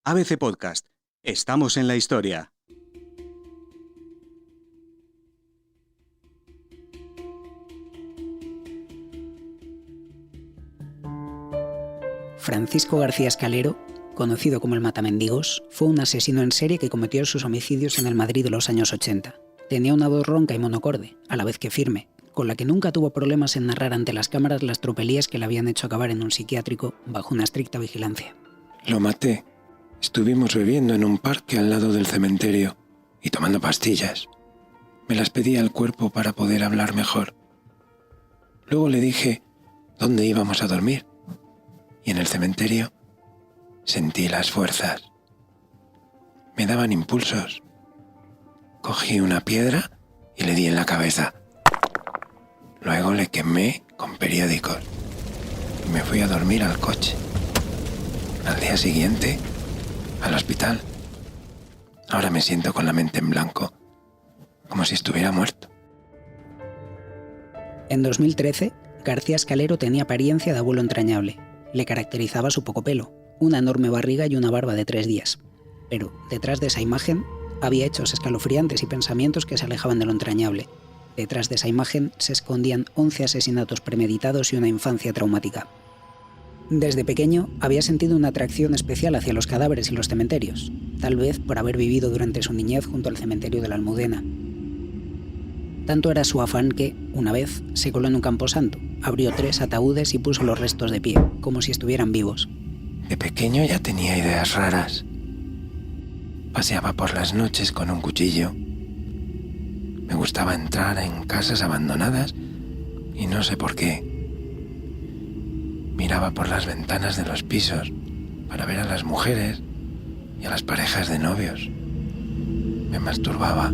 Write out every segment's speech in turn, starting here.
ABC Podcast. Estamos en la historia. Francisco García Escalero, conocido como el Matamendigos, fue un asesino en serie que cometió sus homicidios en el Madrid de los años 80. Tenía una voz ronca y monocorde, a la vez que firme, con la que nunca tuvo problemas en narrar ante las cámaras las tropelías que le habían hecho acabar en un psiquiátrico bajo una estricta vigilancia. Lo maté. Estuvimos bebiendo en un parque al lado del cementerio y tomando pastillas. Me las pedí al cuerpo para poder hablar mejor. Luego le dije dónde íbamos a dormir. Y en el cementerio sentí las fuerzas. Me daban impulsos. Cogí una piedra y le di en la cabeza. Luego le quemé con periódicos y me fui a dormir al coche. Al día siguiente, al hospital. Ahora me siento con la mente en blanco, como si estuviera muerto. En 2013, García Escalero tenía apariencia de abuelo entrañable. Le caracterizaba su poco pelo, una enorme barriga y una barba de 3 días. Pero, detrás de esa imagen, había hechos escalofriantes y pensamientos que se alejaban de lo entrañable. Detrás de esa imagen se escondían 11 asesinatos premeditados y una infancia traumática. Desde pequeño había sentido una atracción especial hacia los cadáveres y los cementerios, tal vez por haber vivido durante su niñez junto al cementerio de la Almudena. Tanto era su afán que, una vez, se coló en un camposanto, abrió 3 ataúdes y puso los restos de pie, como si estuvieran vivos. De pequeño ya tenía ideas raras. Paseaba por las noches con un cuchillo. Me gustaba entrar en casas abandonadas y no sé por qué. Miraba por las ventanas de los pisos para ver a las mujeres y a las parejas de novios. Me masturbaba.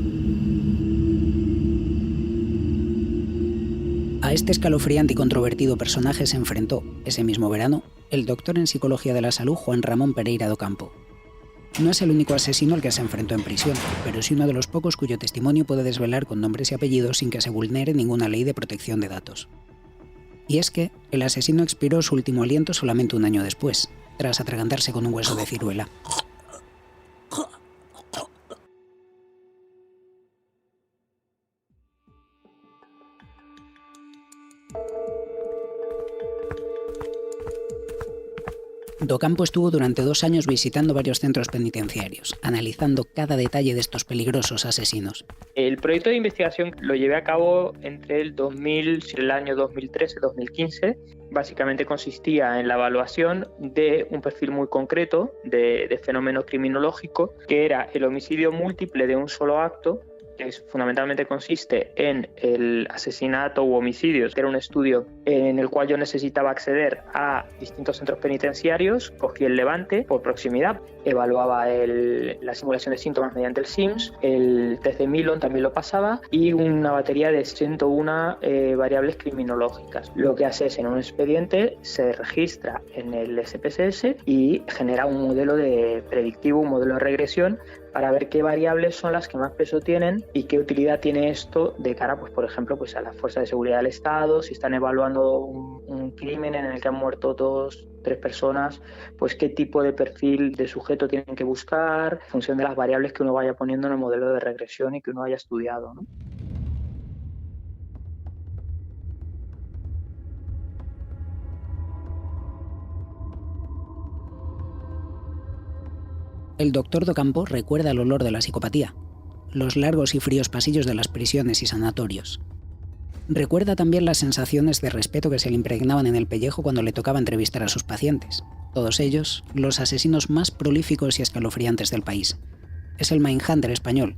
A este escalofriante y controvertido personaje se enfrentó, ese mismo verano, el doctor en Psicología de la Salud Juan Ramón Pereira do Campo. No es el único asesino al que se enfrentó en prisión, pero sí uno de los pocos cuyo testimonio puede desvelar con nombres y apellidos sin que se vulnere ninguna ley de protección de datos. Y es que el asesino expiró su último aliento solamente un año después, tras atragantarse con un hueso de ciruela. Do Campo estuvo durante 2 años visitando varios centros penitenciarios, analizando cada detalle de estos peligrosos asesinos. El proyecto de investigación lo llevé a cabo entre el año 2013-2015. Básicamente consistía en la evaluación de un perfil muy concreto de fenómeno criminológico, que era el homicidio múltiple de un solo acto, que fundamentalmente consiste en el asesinato u homicidios, que era un estudio en el cual yo necesitaba acceder a distintos centros penitenciarios. Cogí el Levante por proximidad, evaluaba la simulación de síntomas mediante el SIMS, el test de Milon también lo pasaba, y una batería de 101 variables criminológicas. Lo que hace es, en un expediente, se registra en el SPSS y genera un modelo predictivo, un modelo de regresión, para ver qué variables son las que más peso tienen y qué utilidad tiene esto de cara, pues, por ejemplo, pues, a las fuerzas de seguridad del Estado. Si están evaluando un crimen en el que han muerto 2-3 personas, pues qué tipo de perfil de sujeto tienen que buscar, en función de las variables que uno vaya poniendo en el modelo de regresión y que uno haya estudiado, ¿no? El doctor do Campo recuerda el olor de la psicopatía, los largos y fríos pasillos de las prisiones y sanatorios. Recuerda también las sensaciones de respeto que se le impregnaban en el pellejo cuando le tocaba entrevistar a sus pacientes. Todos ellos, los asesinos más prolíficos y escalofriantes del país. Es el Mindhunter español,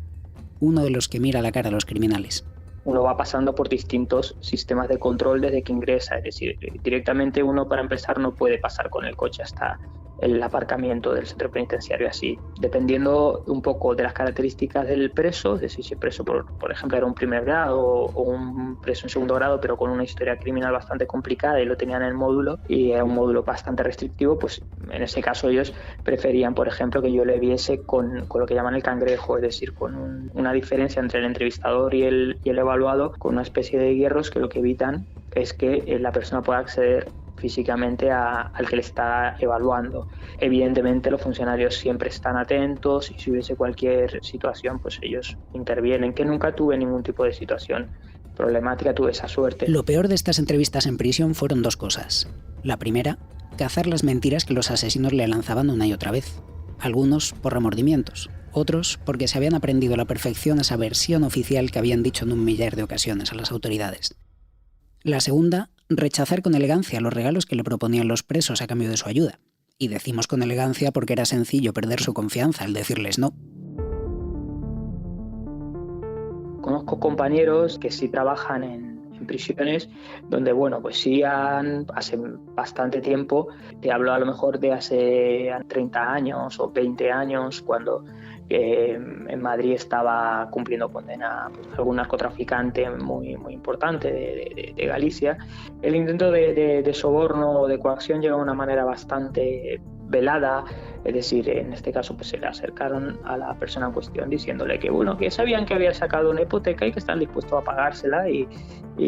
uno de los que mira la cara a los criminales. Uno va pasando por distintos sistemas de control desde que ingresa, es decir, directamente uno, para empezar, no puede pasar con el coche hasta el aparcamiento del centro penitenciario así. Dependiendo un poco de las características del preso, es decir, si el preso, por ejemplo, era un primer grado o un preso en segundo grado, pero con una historia criminal bastante complicada y lo tenían en el módulo, y era un módulo bastante restrictivo, pues en ese caso ellos preferían, por ejemplo, que yo le viese con lo que llaman el cangrejo, es decir, con una diferencia entre el entrevistador y el evaluado, con una especie de hierros que lo que evitan es que la persona pueda acceder físicamente al que le está evaluando. Evidentemente los funcionarios siempre están atentos y si hubiese cualquier situación, pues ellos intervienen, que nunca tuve ningún tipo de situación problemática, tuve esa suerte. Lo peor de estas entrevistas en prisión fueron dos cosas. La primera, cazar las mentiras que los asesinos le lanzaban una y otra vez. Algunos por remordimientos, otros porque se habían aprendido a la perfección esa versión oficial que habían dicho en un millar de ocasiones a las autoridades. La segunda, rechazar con elegancia los regalos que le proponían los presos a cambio de su ayuda. Y decimos con elegancia porque era sencillo perder su confianza al decirles no. Conozco compañeros que sí trabajan en prisiones donde, bueno, pues sí hace bastante tiempo, te hablo a lo mejor de hace 30 años o 20 años, cuando en Madrid estaba cumpliendo condena algún narcotraficante muy, muy importante de Galicia. El intento de soborno o de coacción llegó de una manera bastante velada, es decir, en este caso pues se le acercaron a la persona en cuestión diciéndole que bueno, que sabían que había sacado una hipoteca y que están dispuestos a pagársela y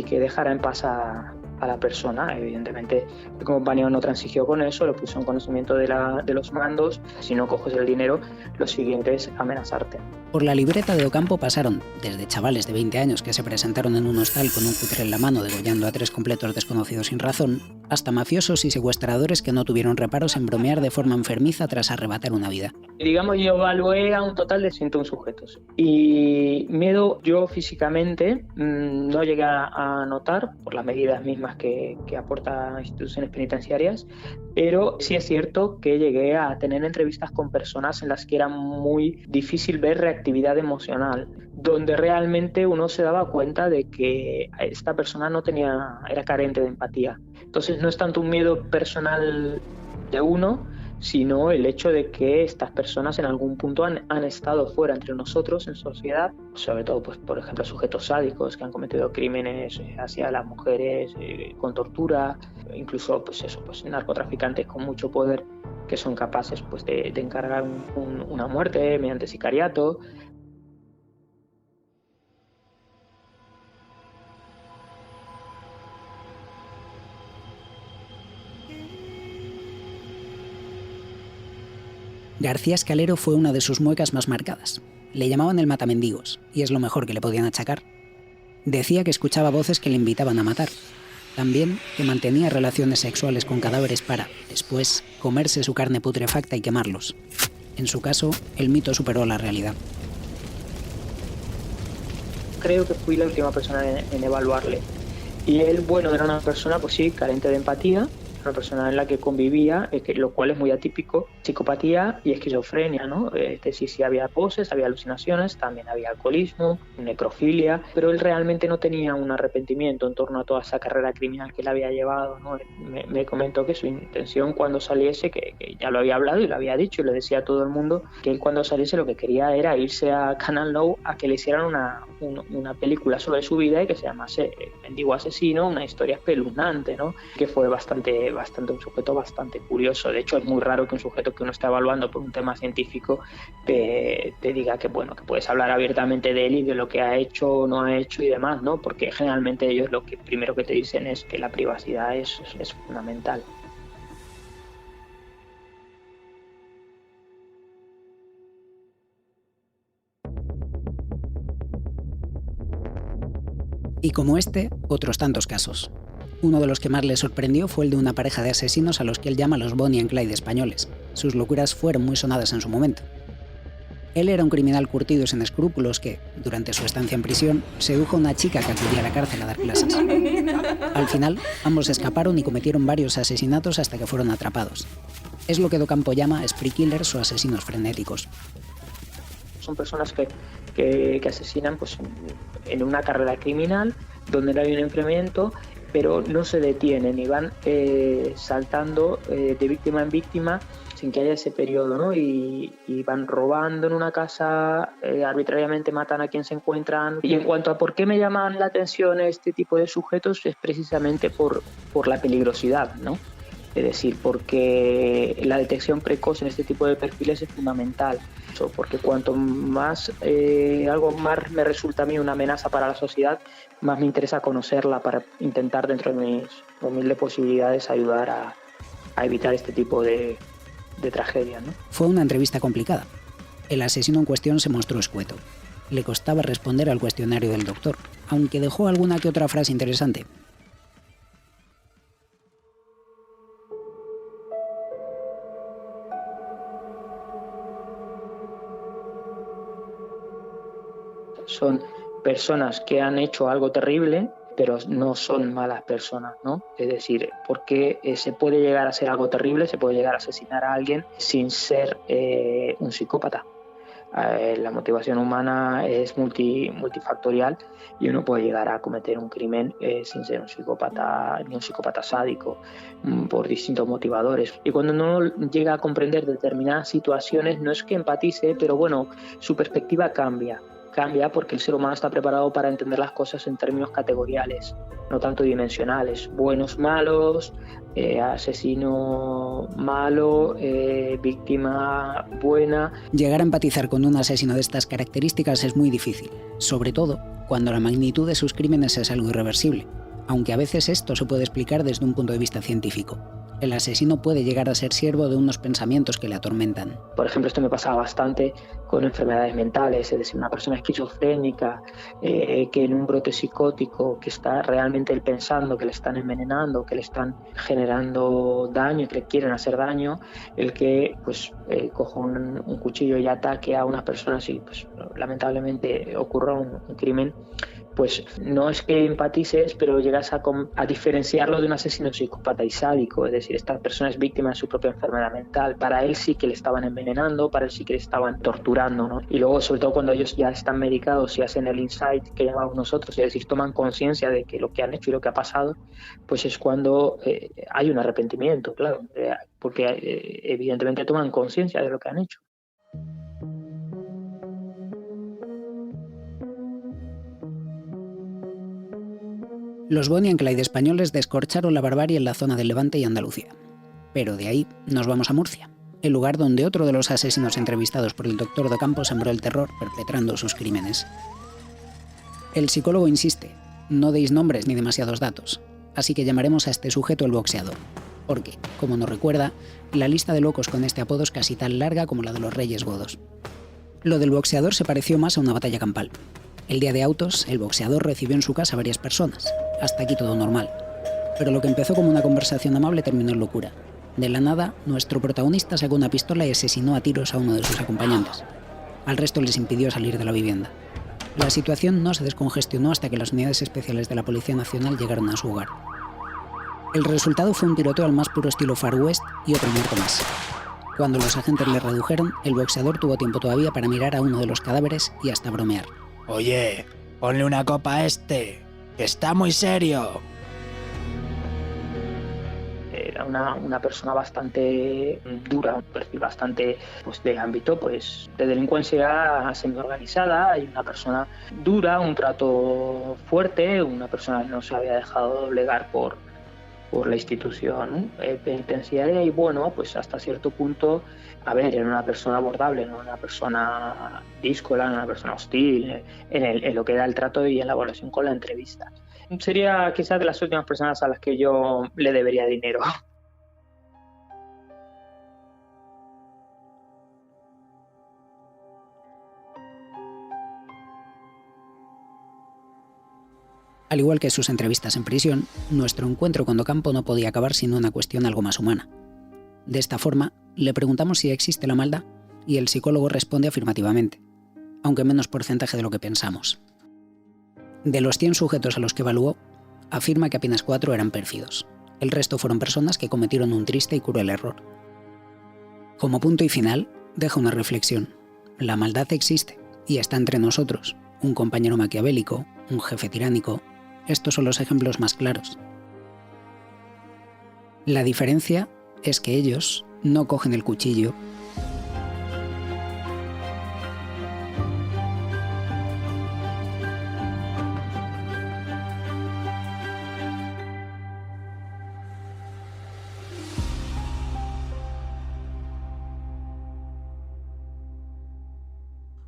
que dejara en paz a la persona. Evidentemente el compañero no transigió con eso, lo puso en conocimiento de los mandos: si no coges el dinero, lo siguiente es amenazarte. Por la libreta de Ocampo pasaron desde chavales de 20 años que se presentaron en un hostal con un cutre en la mano degollando a 3 completos desconocidos sin razón, hasta mafiosos y secuestradores que no tuvieron reparos en bromear de forma enfermiza tras arrebatar una vida. Digamos, yo evalué a un total de 101 sujetos. Y miedo yo físicamente no llegué a notar por las medidas mismas que aportan instituciones penitenciarias, pero sí es cierto que llegué a tener entrevistas con personas en las que era muy difícil ver reactividad emocional, donde realmente uno se daba cuenta de que esta persona era carente de empatía. Entonces no es tanto un miedo personal de uno, sino el hecho de que estas personas en algún punto han estado fuera entre nosotros en sociedad, sobre todo pues por ejemplo sujetos sádicos que han cometido crímenes hacia las mujeres con tortura, incluso pues narcotraficantes con mucho poder que son capaces pues de encargar una muerte mediante sicariato. García Escalero fue una de sus muecas más marcadas. Le llamaban el matamendigos, y es lo mejor que le podían achacar. Decía que escuchaba voces que le invitaban a matar. También que mantenía relaciones sexuales con cadáveres para, después, comerse su carne putrefacta y quemarlos. En su caso, el mito superó la realidad. Creo que fui la última persona en evaluarle. Y él, bueno, era una persona, pues sí, carente de empatía, una persona en la que convivía, lo cual es muy atípico, psicopatía y esquizofrenia, ¿no? Sí había poses, había alucinaciones, también había alcoholismo, necrofilia, pero él realmente no tenía un arrepentimiento en torno a toda esa carrera criminal que él había llevado, ¿no? Me comentó que su intención cuando saliese, que ya lo había hablado y lo había dicho y lo decía a todo el mundo, que él cuando saliese lo que quería era irse a Canal Nou a que le hicieran una película sobre su vida y que se llamase Mendigo Asesino, una historia espeluznante, ¿no? Que fue un sujeto bastante curioso. De hecho, es muy raro que un sujeto que uno está evaluando por un tema científico te diga que bueno, que puedes hablar abiertamente de él y de lo que ha hecho o no ha hecho y demás, ¿no? Porque generalmente ellos lo que primero que te dicen es que la privacidad es fundamental. Y como este, otros tantos casos. Uno de los que más le sorprendió fue el de una pareja de asesinos a los que él llama los Bonnie and Clyde españoles. Sus locuras fueron muy sonadas en su momento. Él era un criminal curtido y sin escrúpulos que, durante su estancia en prisión, sedujo a una chica que acudía a la cárcel a dar clases. Al final, ambos escaparon y cometieron varios asesinatos hasta que fueron atrapados. Es lo que Docampo llama spree killers o asesinos frenéticos. Son personas que asesinan pues, en una carrera criminal donde no hay un enfrentamiento, pero no se detienen y van saltando de víctima en víctima sin que haya ese periodo, ¿no? Y van robando en una casa, arbitrariamente matan a quien se encuentran. Y en cuanto a por qué me llaman la atención este tipo de sujetos, es precisamente por la peligrosidad, ¿no? Es decir, porque la detección precoz en este tipo de perfiles es fundamental, porque cuanto más algo más me resulta a mí una amenaza para la sociedad, más me interesa conocerla para intentar, dentro de mis humildes posibilidades, ayudar a evitar este tipo de tragedias, ¿no? Fue una entrevista complicada. El asesino en cuestión se mostró escueto. Le costaba responder al cuestionario del doctor, aunque dejó alguna que otra frase interesante. Son personas que han hecho algo terrible, pero no son malas personas, ¿no? Es decir, porque se puede llegar a hacer algo terrible, se puede llegar a asesinar a alguien sin ser un psicópata. La motivación humana es multifactorial y uno puede llegar a cometer un crimen sin ser un psicópata, ni un psicópata sádico, por distintos motivadores. Y cuando uno llega a comprender determinadas situaciones, no es que empatice, pero bueno, su perspectiva cambia porque el ser humano está preparado para entender las cosas en términos categoriales, no tanto dimensionales. Buenos, malos, asesino malo, víctima buena. Llegar a empatizar con un asesino de estas características es muy difícil, sobre todo cuando la magnitud de sus crímenes es algo irreversible, aunque a veces esto se puede explicar desde un punto de vista científico. El asesino puede llegar a ser siervo de unos pensamientos que le atormentan. Por ejemplo, esto me pasaba bastante con enfermedades mentales, es decir, una persona esquizofrénica que en un brote psicótico, que está realmente él pensando que le están envenenando, que le están generando daño, que le quieren hacer daño, el que pues coja un cuchillo y ataque a una persona, si pues, lamentablemente ocurra un crimen, pues no es que empatices, pero llegas a diferenciarlo de un asesino psicópata y sádico. Es decir, esta persona es víctima de su propia enfermedad mental. Para él sí que le estaban envenenando, para él sí que le estaban torturando, ¿no? Y luego, sobre todo cuando ellos ya están medicados y hacen el insight que llamamos nosotros, es decir, toman conciencia de que lo que han hecho y lo que ha pasado, pues es cuando hay un arrepentimiento, claro, porque evidentemente toman conciencia de lo que han hecho. Los Bonnie and Clyde españoles descorcharon la barbarie en la zona del Levante y Andalucía. Pero de ahí nos vamos a Murcia, el lugar donde otro de los asesinos entrevistados por el doctor Docampo sembró el terror perpetrando sus crímenes. El psicólogo insiste, no deis nombres ni demasiados datos, así que llamaremos a este sujeto el boxeador, porque, como nos recuerda, la lista de locos con este apodo es casi tan larga como la de los Reyes Godos. Lo del boxeador se pareció más a una batalla campal. El día de autos, el boxeador recibió en su casa a varias personas. Hasta aquí todo normal. Pero lo que empezó como una conversación amable terminó en locura. De la nada, nuestro protagonista sacó una pistola y asesinó a tiros a uno de sus acompañantes. Al resto les impidió salir de la vivienda. La situación no se descongestionó hasta que las unidades especiales de la Policía Nacional llegaron a su hogar. El resultado fue un tiroteo al más puro estilo Far West y otro muerto más. Cuando los agentes le redujeron, el boxeador tuvo tiempo todavía para mirar a uno de los cadáveres y hasta bromear. Oye, ponle una copa a este, que está muy serio. Era una persona bastante dura, un perfil bastante pues, de ámbito pues, de delincuencia semi-organizada, y una persona dura, un trato fuerte, una persona que no se había dejado doblegar por la institución penitenciaria, y bueno, pues hasta cierto punto, a ver, era una persona abordable, no una persona díscola, no una persona hostil en lo que era el trato y en la evaluación con la entrevista. Sería quizás de las últimas personas a las que yo le debería dinero. Al igual que sus entrevistas en prisión, nuestro encuentro con Docampo no podía acabar sin una cuestión algo más humana. De esta forma, le preguntamos si existe la maldad y el psicólogo responde afirmativamente, aunque menos porcentaje de lo que pensamos. De los 100 sujetos a los que evaluó, afirma que apenas 4 eran pérfidos. El resto fueron personas que cometieron un triste y cruel error. Como punto y final, deja una reflexión. La maldad existe y está entre nosotros. Un compañero maquiavélico, un jefe tiránico. Estos son los ejemplos más claros. La diferencia es que ellos no cogen el cuchillo,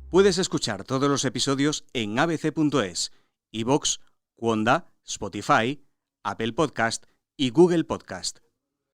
Puedes escuchar todos los episodios en abc.es, iVoox, Cuonda, Spotify, Apple Podcast y Google Podcast.